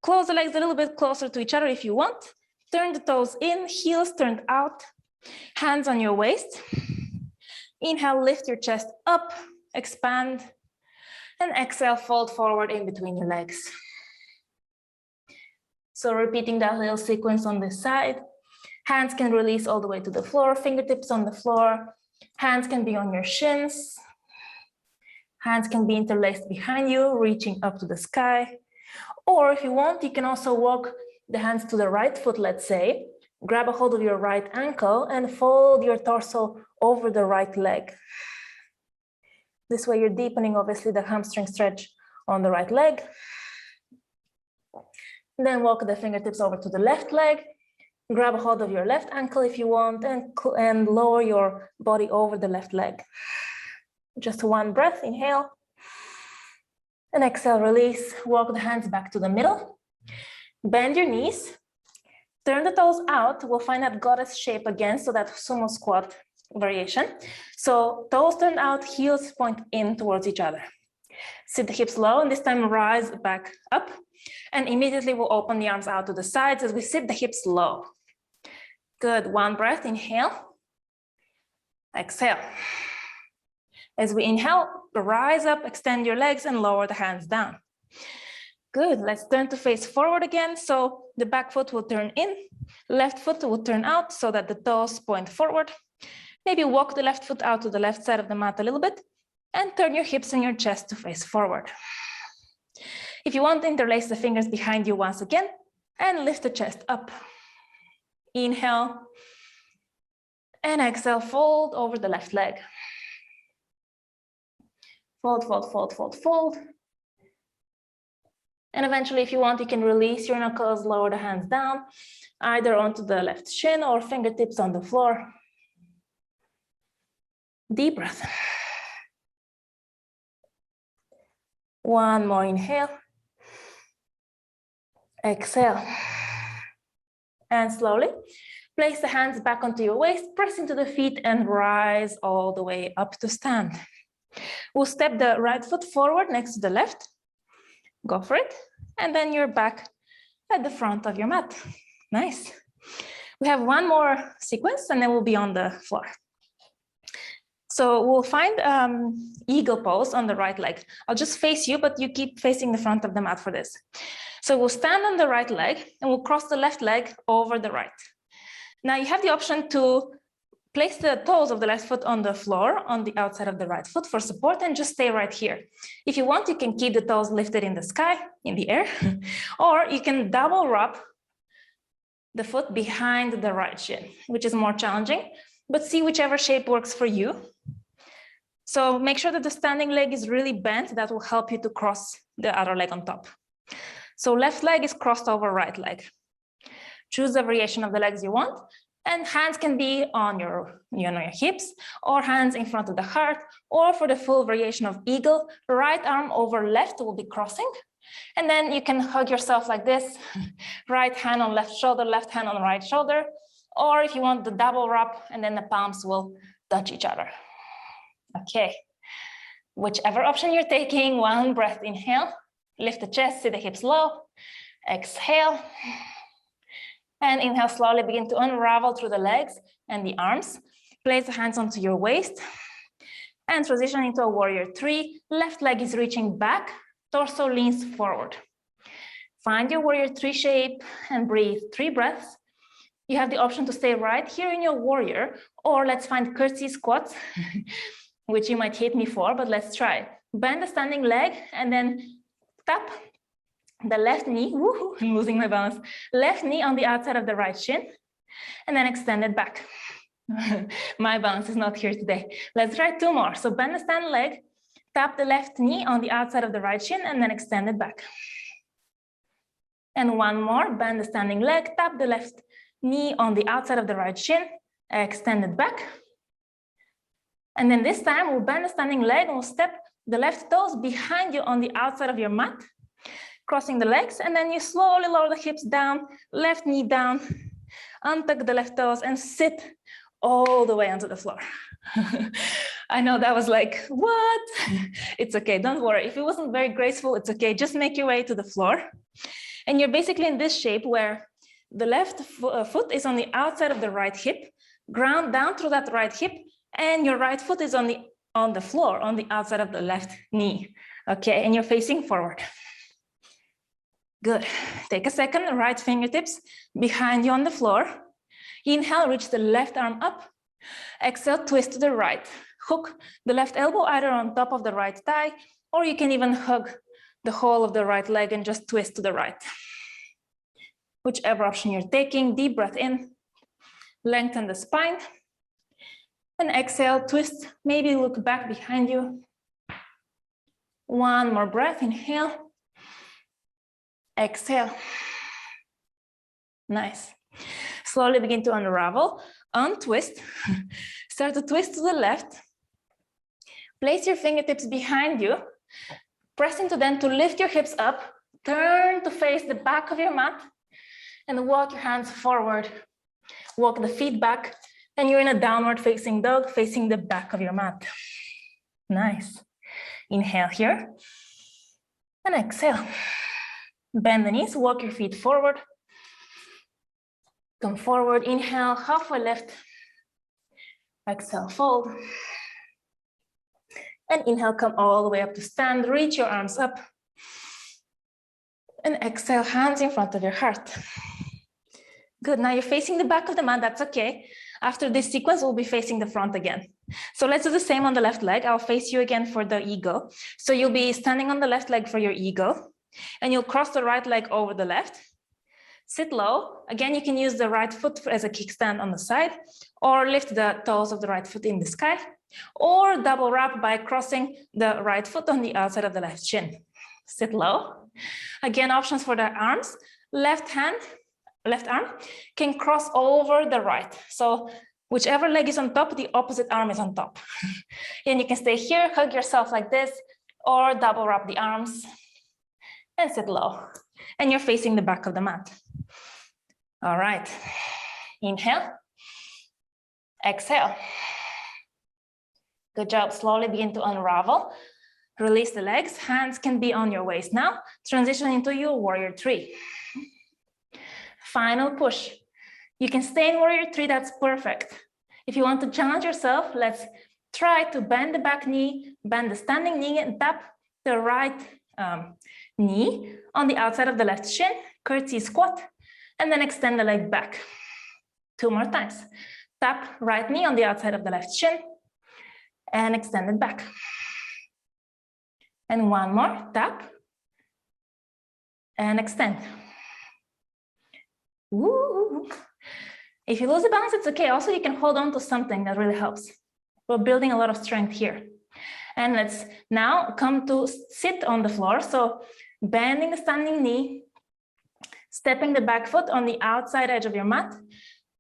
Speaker 1: Close the legs a little bit closer to each other if you want. Turn the toes in, heels turned out, hands on your waist. Inhale, lift your chest up, expand, and exhale, fold forward in between your legs. So repeating that little sequence on this side. Hands can release all the way to the floor, fingertips on the floor. Hands can be on your shins. Hands can be interlaced behind you, reaching up to the sky. Or if you want, you can also walk the hands to the right foot, let's say. Grab a hold of your right ankle and fold your torso over the right leg. This way you're deepening, obviously, the hamstring stretch on the right leg. Then walk the fingertips over to the left leg. Grab a hold of your left ankle if you want, and lower your body over the left leg. Just one breath, inhale. And exhale, release. Walk the hands back to the middle. Bend your knees. Turn the toes out. We'll find that goddess shape again, so that sumo squat variation. So toes turned out, heels point in towards each other. Sit the hips low, and this time rise back up. And immediately we'll open the arms out to the sides as we sit the hips low. Good. One breath, inhale. Exhale. As we inhale, rise up, extend your legs and lower the hands down. Good, let's turn to face forward again. So the back foot will turn in, left foot will turn out so that the toes point forward. Maybe walk the left foot out to the left side of the mat a little bit and turn your hips and your chest to face forward. If you want, interlace the fingers behind you once again and lift the chest up. Inhale and exhale, fold over the left leg. Fold, fold, fold, fold, fold. And eventually, if you want, you can release your knuckles, lower the hands down, either onto the left shin or fingertips on the floor. Deep breath. One more inhale. Exhale. And slowly place the hands back onto your waist, press into the feet and rise all the way up to stand. We'll step the right foot forward next to the left. Go for it. And then you're back at the front of your mat. Nice. We have one more sequence and then we'll be on the floor. So we'll find eagle pose on the right leg. I'll just face you, but you keep facing the front of the mat for this. So we'll stand on the right leg and we'll cross the left leg over the right. Now you have the option to place the toes of the left foot on the floor on the outside of the right foot for support and just stay right here. If you want, you can keep the toes lifted in the sky, in the air, or you can double wrap the foot behind the right shin, which is more challenging, but see whichever shape works for you. So make sure that the standing leg is really bent. That will help you to cross the other leg on top. So left leg is crossed over right leg. Choose the variation of the legs you want. And hands can be on your hips or hands in front of the heart, or for the full variation of eagle, right arm over left will be crossing. And then you can hug yourself like this, right hand on left shoulder, left hand on right shoulder. Or if you want the double wrap, and then the palms will touch each other. Okay, whichever option you're taking, one breath, inhale, lift the chest, sit the hips low, exhale. And inhale, slowly begin to unravel through the legs and the arms. Place the hands onto your waist and transition into a warrior three. Left leg is reaching back, torso leans forward. Find your warrior three shape and breathe 3 breaths. You have the option to stay right here in your warrior, or let's find curtsy squats, which you might hate me for, but let's try. Bend the standing leg and then tap the left knee, woohoo, I'm losing my balance, left knee on the outside of the right shin, and then extend it back. My balance is not here today. Let's try 2 more. So bend the standing leg, tap the left knee on the outside of the right shin, and then extend it back. And 1 more, bend the standing leg, tap the left knee on the outside of the right shin, extend it back. And then this time we'll bend the standing leg and we'll step the left toes behind you on the outside of your mat, crossing the legs, and then you slowly lower the hips down, left knee down, untuck the left toes and sit all the way onto the floor. I know that was like, what? It's okay, don't worry. If it wasn't very graceful, it's okay. Just make your way to the floor. And you're basically in this shape where the left foot is on the outside of the right hip, ground down through that right hip, and your right foot is on the floor, on the outside of the left knee. Okay, and you're facing forward. Good. Take a second, right fingertips behind you on the floor. Inhale, reach the left arm up. Exhale, twist to the right. Hook the left elbow either on top of the right thigh, or you can even hug the whole of the right leg and just twist to the right. Whichever option you're taking, deep breath in, lengthen the spine. And exhale, twist, maybe look back behind you. 1 more breath, inhale. Exhale. Nice. Slowly begin to unravel, untwist. Start to twist to the left. Place your fingertips behind you. Press into them to lift your hips up. Turn to face the back of your mat and walk your hands forward. Walk the feet back and you're in a downward facing dog facing the back of your mat. Nice. Inhale here and exhale. Bend the knees, walk your feet forward. Come forward, inhale, halfway lift. Exhale, fold. And inhale, come all the way up to stand. Reach your arms up. And exhale, hands in front of your heart. Good, now you're facing the back of the mat, that's okay. After this sequence, we'll be facing the front again. So let's do the same on the left leg. I'll face you again for the eagle. So you'll be standing on the left leg for your eagle, and you'll cross the right leg over the left. Sit low. Again, you can use the right foot as a kickstand on the side, or lift the toes of the right foot in the sky, or double wrap by crossing the right foot on the outside of the left shin. Sit low. Again, options for the arms. Left arm can cross over the right. So whichever leg is on top, the opposite arm is on top. And you can stay here, hug yourself like this, or double wrap the arms and sit low. And you're facing the back of the mat. All right. Inhale. Exhale. Good job. Slowly begin to unravel. Release the legs. Hands can be on your waist now. Transition into your warrior three. Final push. You can stay in warrior three, that's perfect. If you want to challenge yourself, let's try to bend the back knee, bend the standing knee, and tap the right knee on the outside of the left shin, curtsy squat, and then extend the leg back. 2 more times. Tap right knee on the outside of the left shin, and extend it back. And 1 more, tap, and extend. Woo. If you lose the balance, it's okay. Also, you can hold on to something that really helps. We're building a lot of strength here. And let's now come to sit on the floor. So bending the standing knee, stepping the back foot on the outside edge of your mat,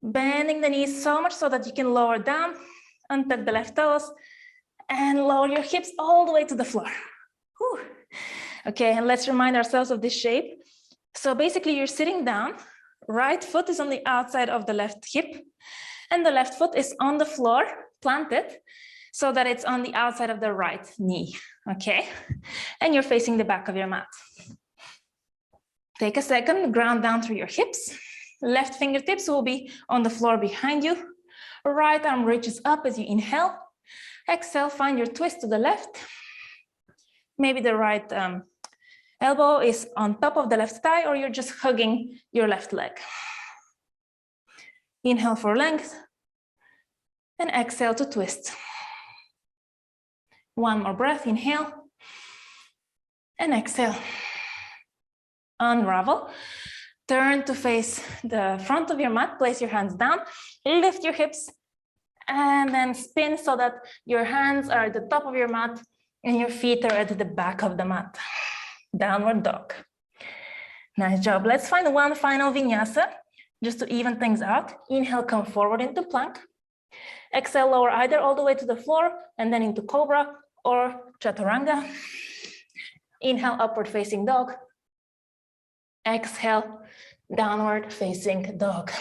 Speaker 1: bending the knees so much so that you can lower down, untuck the left toes, and lower your hips all the way to the floor. Whew. Okay, and let's remind ourselves of this shape. So basically, you're sitting down. Right foot is on the outside of the left hip, and the left foot is on the floor, planted, so that it's on the outside of the right knee, okay? And you're facing the back of your mat. Take a second, ground down through your hips. Left fingertips will be on the floor behind you. Right arm reaches up as you inhale. Exhale, find your twist to the left. Maybe the right elbow is on top of the left thigh, or you're just hugging your left leg. Inhale for length, and exhale to twist. 1 more breath, inhale, and exhale. Unravel, turn to face the front of your mat, place your hands down, lift your hips, and then spin so that your hands are at the top of your mat and your feet are at the back of the mat. Downward dog. Nice job. Let's find one final vinyasa just to even things out. Inhale, come forward into plank. Exhale, lower either all the way to the floor and then into cobra or chaturanga. Inhale, upward facing dog. Exhale, downward facing dog.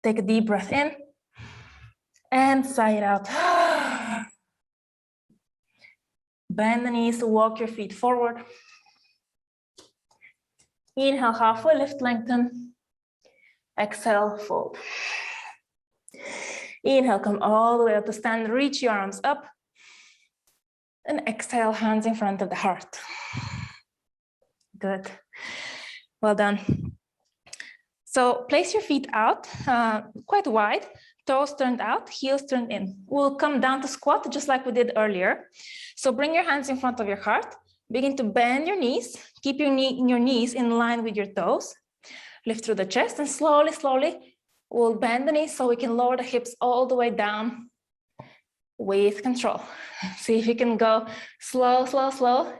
Speaker 1: Take a deep breath in and sigh it out. Bend the knees, walk your feet forward. Inhale, halfway lift, lengthen. Exhale, fold. Inhale, come all the way up to stand, reach your arms up. And exhale, hands in front of the heart. Good. Well done. So place your feet out, quite wide, toes turned out, heels turned in. We'll come down to squat just like we did earlier. So bring your hands in front of your heart, begin to bend your knees, keep your knees in line with your toes, lift through the chest, and slowly, slowly, we'll bend the knees so we can lower the hips all the way down with control. See if you can go slow, slow, slow.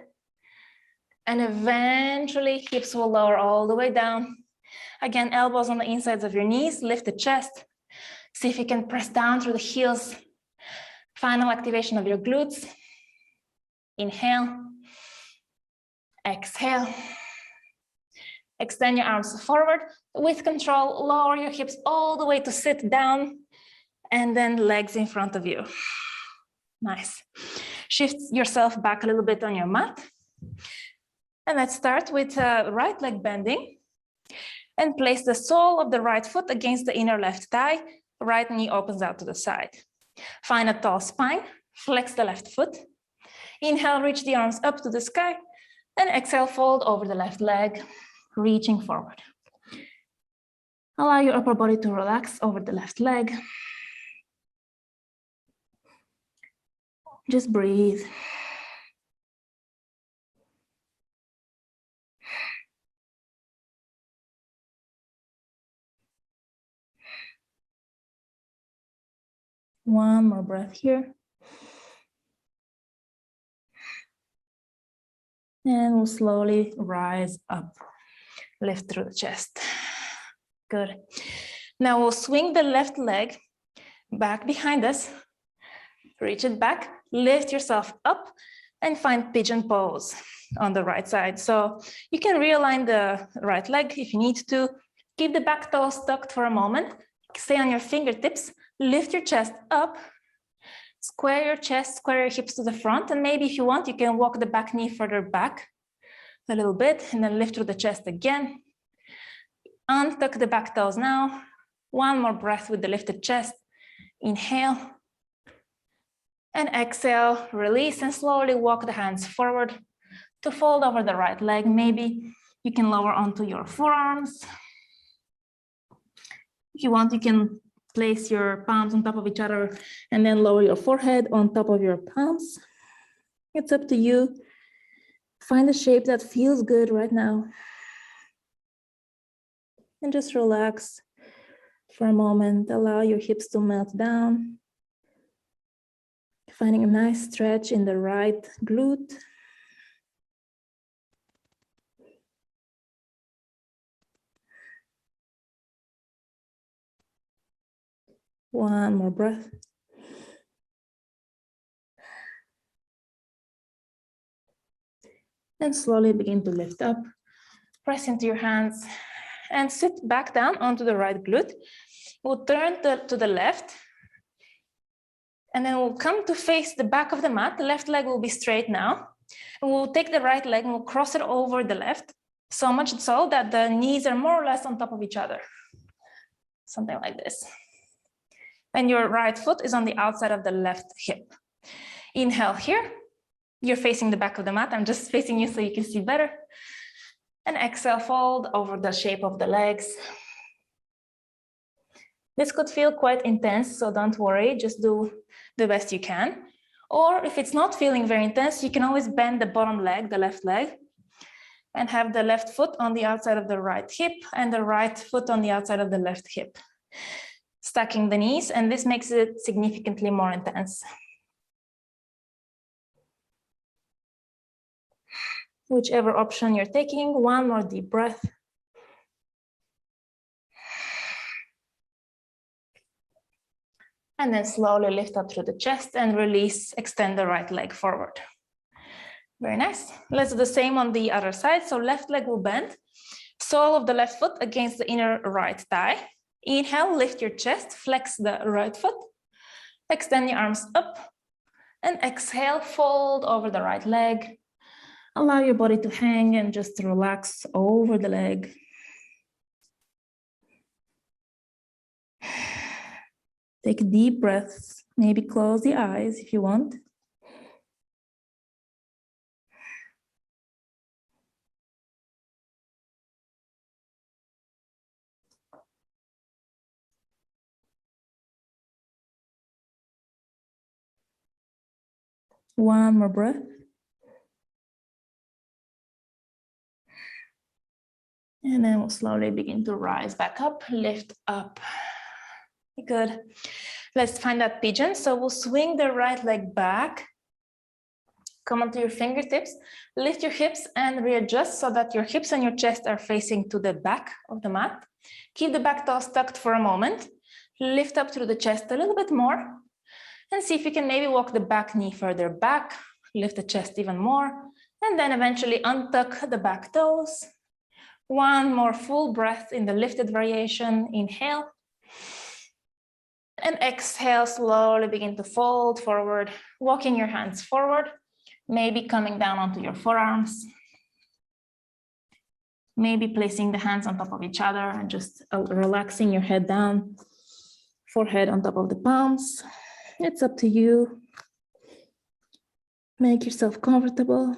Speaker 1: And eventually hips will lower all the way down. Again, elbows on the insides of your knees, lift the chest. See if you can press down through the heels. Final activation of your glutes. Inhale. Exhale. Extend your arms forward. With control, lower your hips all the way to sit down. And then legs in front of you. Nice. Shift yourself back a little bit on your mat. And let's start with right leg bending. And place the sole of the right foot against the inner left thigh. right knee opens out to the side. Find a tall spine, flex the left foot. Inhale, reach the arms up to the sky, and exhale, fold over the left leg, reaching forward. Allow your upper body to relax over the left leg. Just breathe. One more breath here. And we'll slowly rise up, lift through the chest. Good. Now we'll swing the left leg back behind us, reach it back, lift yourself up, and find pigeon pose on the right side. So you can realign the right leg if you need to. Keep the back toes tucked for a moment. Stay on your fingertips, lift your chest up, square your chest, square your hips to the front, and maybe if you want, you can walk the back knee further back a little bit, and then lift through the chest again. Untuck the back toes now. One more breath with the lifted chest. Inhale. And exhale, release, and slowly walk the hands forward to fold over the right leg. Maybe you can lower onto your forearms. If you want, you can place your palms on top of each other and then lower your forehead on top of your palms. It's up to you. Find a shape that feels good right now. And just relax for a moment. Allow your hips to melt down. Finding a nice stretch in the right glute. One more breath. And slowly begin to lift up. Press into your hands and sit back down onto the right glute. We'll turn to the left. And then we'll come to face the back of the mat. The left leg will be straight now. And we'll take the right leg and we'll cross it over the left. So much so that the knees are more or less on top of each other. Something like this. And your right foot is on the outside of the left hip. Inhale here. You're facing the back of the mat. I'm just facing you so you can see better. And exhale, fold over the shape of the legs. This could feel quite intense, so don't worry, just do the best you can. Or if it's not feeling very intense, you can always bend the bottom leg, the left leg, and have the left foot on the outside of the right hip and the right foot on the outside of the left hip. Stacking the knees, and this makes it significantly more intense. Whichever option you're taking, one more deep breath. And then slowly lift up through the chest and release, extend the right leg forward. Very nice. Let's do the same on the other side. So left leg will bend, sole of the left foot against the inner right thigh. Inhale, lift your chest, flex the right foot, extend the arms up, and exhale, fold over the right leg. Allow your body to hang and just relax over the leg. Take deep breaths, maybe close the eyes if you want. One more breath. And then we'll slowly begin to rise back up, lift up. Good. Let's find that pigeon. So we'll swing the right leg back. Come onto your fingertips, lift your hips and readjust so that your hips and your chest are facing to the back of the mat. Keep the back toes tucked for a moment. Lift up through the chest a little bit more. And see if you can maybe walk the back knee further back, lift the chest even more, and then eventually untuck the back toes. One more full breath in the lifted variation. Inhale. And exhale, slowly begin to fold forward, walking your hands forward, maybe coming down onto your forearms. Maybe placing the hands on top of each other and just relaxing your head down. Forehead on top of the palms. It's up to you. Make yourself comfortable.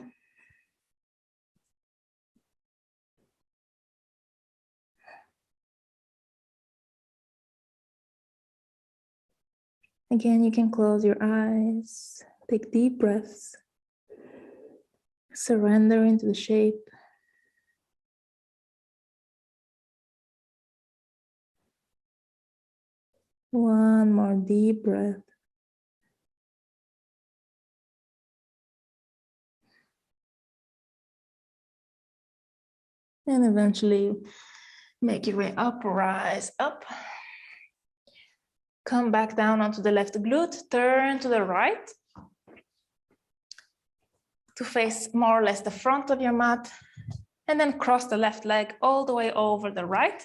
Speaker 1: Again, you can close your eyes, take deep breaths, surrender into the shape. One more deep breath. And eventually make your way up, rise up. Come back down onto the left glute, turn to the right to face more or less the front of your mat, and then cross the left leg all the way over the right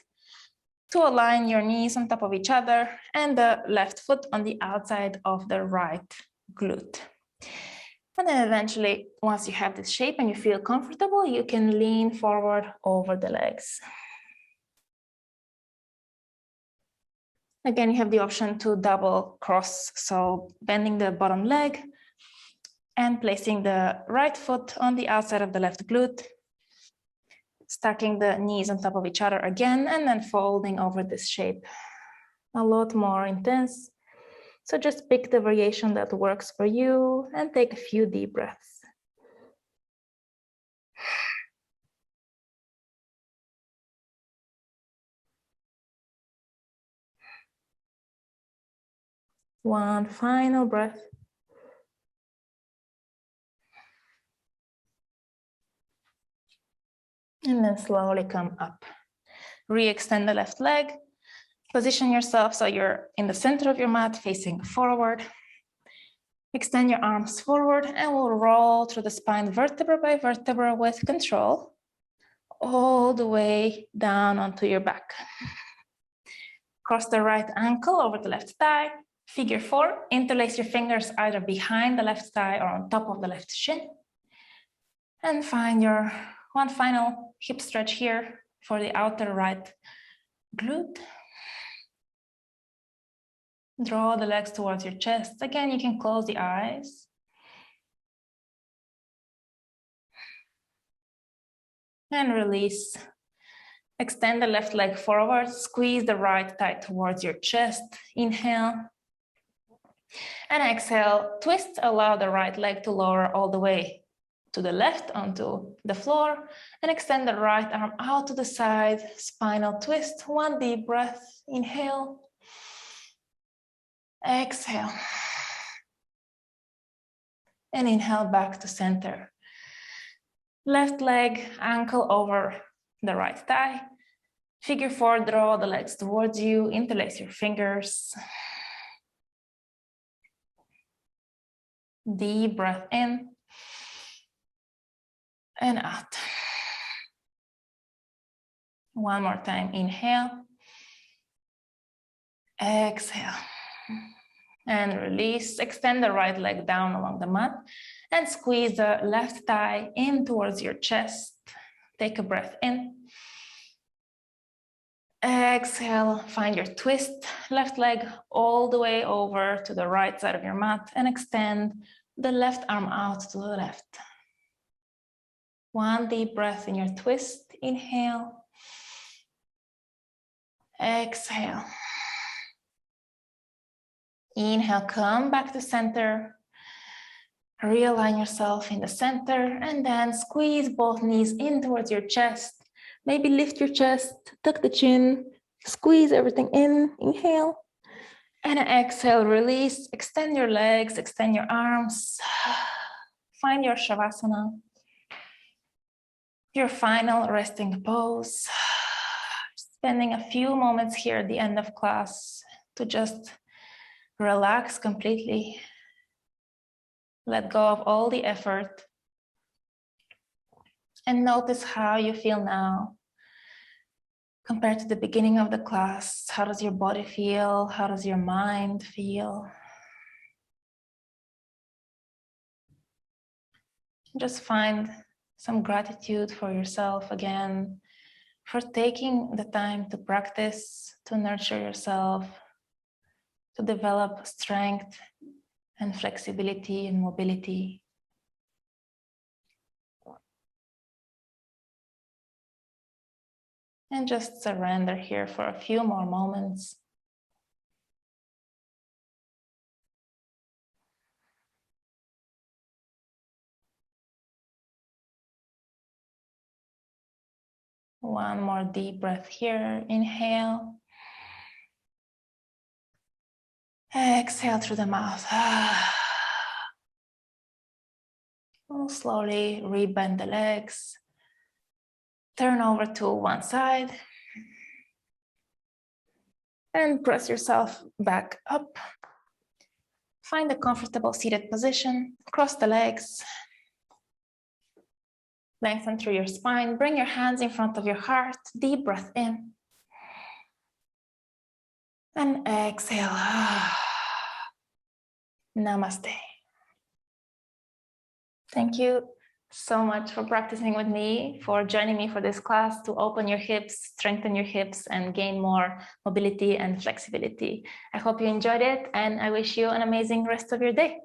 Speaker 1: to align your knees on top of each other and the left foot on the outside of the right glute. And then eventually, once you have this shape and you feel comfortable, you can lean forward over the legs. Again, you have the option to double cross, so bending the bottom leg and placing the right foot on the outside of the left glute, stacking the knees on top of each other again, and then folding over this shape. A lot more intense. So just pick the variation that works for you and take a few deep breaths. One final breath. And then slowly come up. Re-extend the left leg. Position yourself so you're in the center of your mat, facing forward. Extend your arms forward and we'll roll through the spine vertebra by vertebra with control, all the way down onto your back. Cross the right ankle over the left thigh. Figure 4, interlace your fingers either behind the left thigh or on top of the left shin. And find your one final hip stretch here for the outer right glute. Draw the legs towards your chest. Again, you can close the eyes. And release. Extend the left leg forward. Squeeze the right thigh towards your chest. Inhale. And exhale, twist. Allow the right leg to lower all the way to the left onto the floor. And extend the right arm out to the side. Spinal twist. One deep breath. Inhale. Exhale. And inhale back to center. Left leg, ankle over the right thigh. Figure 4, draw the legs towards you, interlace your fingers. Deep breath in and out. One more time, inhale. Exhale. And release. Extend the right leg down along the mat and squeeze the left thigh in towards your chest. Take a breath in. Exhale, find your twist, left leg all the way over to the right side of your mat and extend the left arm out to the left. One deep breath in your twist. Inhale. Exhale. Inhale, come back to center. Realign yourself in the center and then squeeze both knees in towards your chest. Maybe lift your chest, tuck the chin, squeeze everything in. Inhale. And exhale, release. Extend your legs, extend your arms. Find your Shavasana. Your final resting pose. Spending a few moments here at the end of class to just relax completely. Let go of all the effort. And notice how you feel now compared to the beginning of the class. How does your body feel? How does your mind feel? Just find some gratitude for yourself again, for taking the time to practice, to nurture yourself, to develop strength and flexibility and mobility. And just surrender here for a few more moments. One more deep breath here. Inhale. Exhale through the mouth. Slowly rebend the legs. Turn over to one side. And press yourself back up. Find a comfortable seated position. Cross the legs. Lengthen through your spine. Bring your hands in front of your heart. Deep breath in. And exhale. Namaste. Thank you so much for practicing with me, for joining me for this class to open your hips, strengthen your hips, and gain more mobility and flexibility. I hope you enjoyed it, and I wish you an amazing rest of your day.